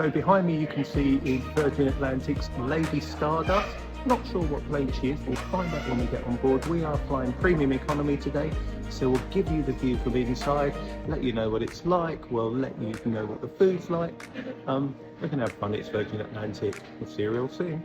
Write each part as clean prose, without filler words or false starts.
So behind me you can see is Virgin Atlantic's Lady Stardust. Not sure what plane she is, we'll find out when we get on board. We are flying premium economy today, so we'll give you the view from inside, let you know what it's like, we'll let you know what the food's like. We're going to have fun, it's Virgin Atlantic. We'll see you real soon.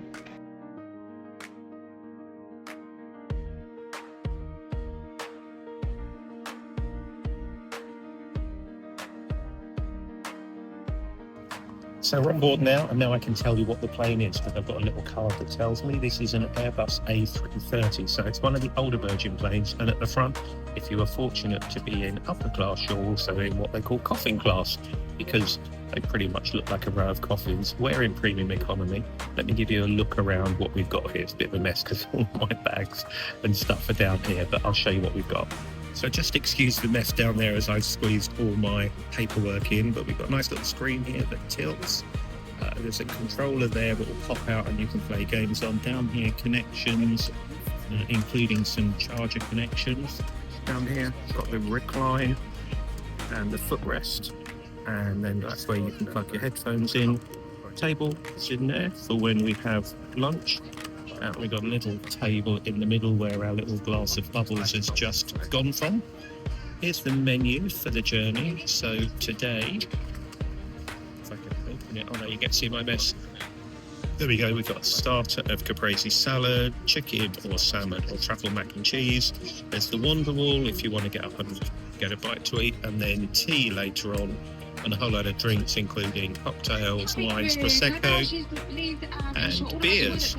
So we're on board now, and now I can tell you what the plane is, because I've got a little card that tells me this is an Airbus A330. So it's one of the older Virgin planes, and at the front, if you are fortunate to be in upper class, you're also in what they call coffin class, because they pretty much look like a row of coffins. We're in premium economy. Let me give you a look around what we've got here. It's a bit of a mess because all my bags and stuff are down here, but I'll show you what we've got. So just excuse the mess down there as I've squeezed all my paperwork in, but we've got a nice little screen here that tilts. There's a controller there that will pop out and you can play games on. Down here, connections, including some charger connections. Down here, got the recline and the footrest, and then that's where you can plug your headphones in. Table is in there for when we have lunch. We've got a little table in the middle where our little glass of bubbles has just gone from. Here's the menu for the journey. So today, if I can open it, oh no, you get to see my mess. There we go, we've got a starter of caprese salad, chicken or salmon or truffle mac and cheese. There's the Wonderwall if you want to get up and get a bite to eat, and then tea later on, and a whole load of drinks including cocktails, wines, prosecco and beers.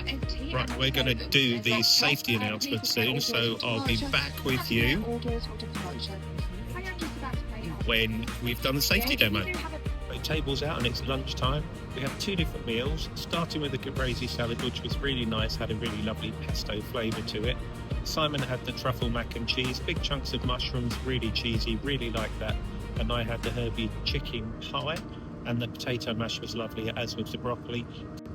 Right, we're going to do the safety announcement soon, so I'll be back with you when we've done the safety demo. The table's out and it's lunchtime. We have two different meals, starting with the caprese salad, which was really nice, had a really lovely pesto flavour to it. Simon had the truffle mac and cheese, big chunks of mushrooms, really cheesy, really like that. And I had the herby chicken pie, and the potato mash was lovely, as was the broccoli.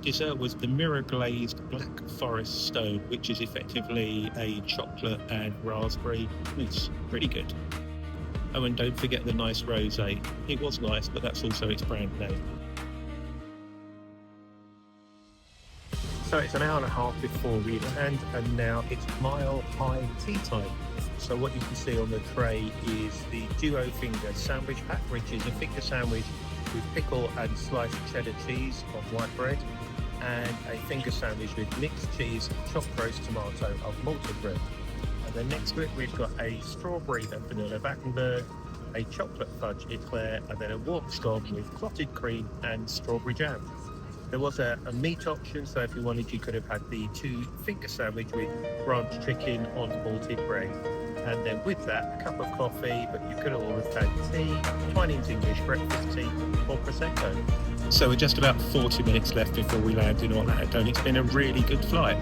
Dessert was the mirror glazed black forest stone, which is effectively a chocolate and raspberry mousse. Pretty good. Oh, and don't forget the nice rosé. It was nice, but that's also its brand name. So it's an hour and a half before we land, and now it's mile high tea time. So what you can see on the tray is the duo finger sandwich pack, which is a finger sandwich with pickle and sliced cheddar cheese on white bread, and a finger sandwich with mixed cheese, chopped roast tomato of malted bread. And then next to it we've got a strawberry and vanilla Battenberg, a chocolate fudge eclair, and then a warm scone with clotted cream and strawberry jam. There was a meat option, so if you wanted you could have had the two finger sandwich with ranch chicken on malted bread. And then with that, a cup of coffee, but you could have always had tea, Twinings English breakfast tea, or Prosecco. So we're just about 40 minutes left before we land in Orlando, and it's been a really good flight.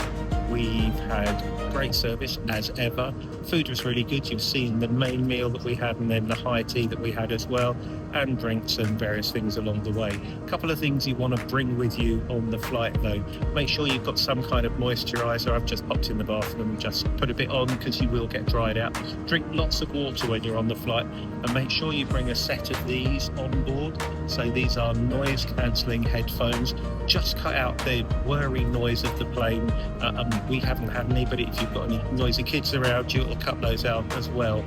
We've had great service as ever. Food was really good. You've seen the main meal that we had, and then the high tea that we had as well, and drinks and various things along the way. A couple of things you want to bring with you on the flight though. Make sure you've got some kind of moisturiser. I've just popped in the bathroom and just put a bit on because you will get dried out. Drink lots of water when you're on the flight, and make sure you bring a set of these on board. So these are noise cancelling headphones. Just cut out the whirring noise of the plane. We haven't had any, but if you've got any noisy kids around you, it'll cut those out as well.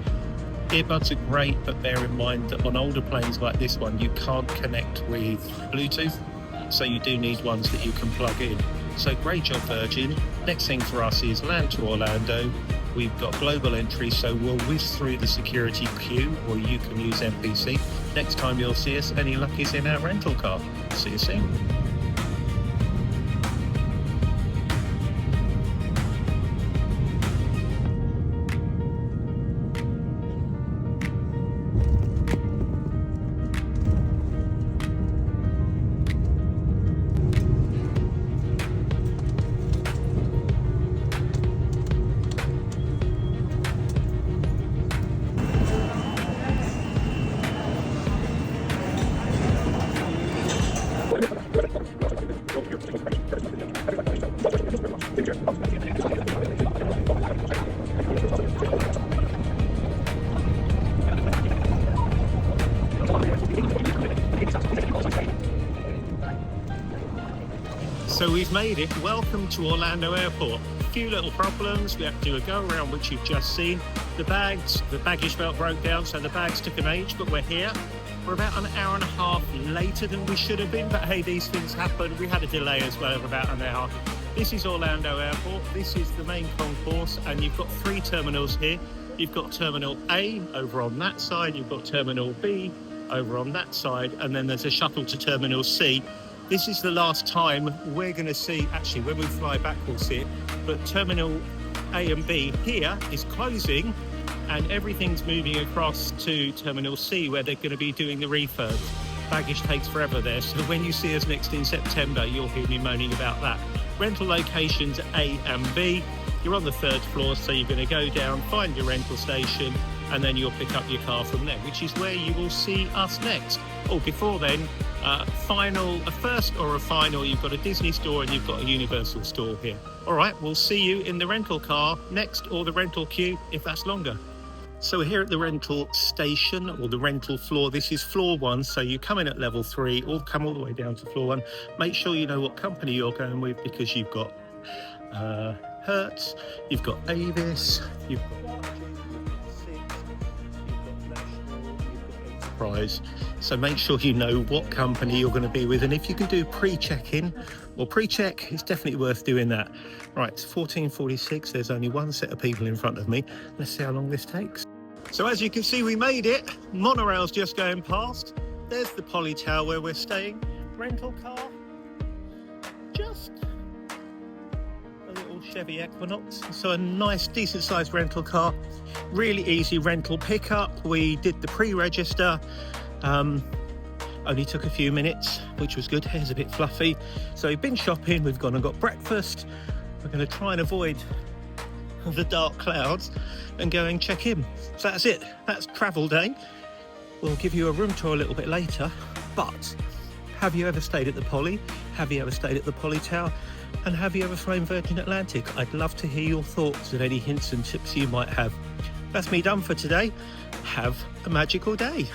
Earbuds are great, but bear in mind that on older planes like this one, you can't connect with Bluetooth, so you do need ones that you can plug in. So great job, Virgin. Next thing for us is land to Orlando. We've got global entry, so we'll whiz through the security queue, or you can use NPC. Next time you'll see us, any luck is in our rental car. See you soon. made it. Welcome to Orlando Airport. A few little problems. We have to do a go around, which you've just seen. The baggage belt broke down, so the bags took an age, but we're here. We're about an hour and a half later than we should have been, but hey, these things happen. We had a delay as well of about an hour. This is Orlando Airport. This is the main concourse, and you've got 3 terminals here. You've got Terminal A over on that side, you've got Terminal B over on that side, and then there's a shuttle to Terminal C. This is the last time we're going to see, actually when we fly back we'll see it, but Terminal A and B here is closing, and everything's moving across to Terminal C where they're going to be doing the refurbs. Baggage takes forever there, so when you see us next in September you'll hear me moaning about that. Rental locations A and B. You're on the 3rd floor, so you're going to go down, find your rental station, and then you'll pick up your car from there, which is where you will see us next. Oh, before then, a first or a final, you've got a Disney store and you've got a Universal store here. All right, we'll see you in the rental car next, or the rental queue if that's longer. So we're here at the rental station, or the rental floor. This is floor 1, so you come in at level 3 or come all the way down to floor 1. Make sure you know what company you're going with, because you've got Hertz, you've got Avis, you've got Six, you've got National, you've got Enterprise. So make sure you know what company you're going to be with, and if you can do pre-check-in or pre-check, it's definitely worth doing that. Right, it's 14:46. There's only one set of people in front of me. Let's see how long this takes. So as you can see, we made it. Monorail's just going past. There's the Poly Tower where we're staying. Rental car, just a little Chevy Equinox. So a nice, decent sized rental car. Really easy rental pickup. We did the pre-register. Only took a few minutes, which was good. Hair's a bit fluffy. So we've been shopping, we've gone and got breakfast. We're going to try and avoid the dark clouds and go and check in. So that's it. That's travel day. We'll give you a room tour a little bit later, but have you ever stayed at the Poly? Have you ever stayed at the Poly Tower? And have you ever flown Virgin Atlantic? I'd love to hear your thoughts and any hints and tips you might have. That's me done for today. Have a magical day.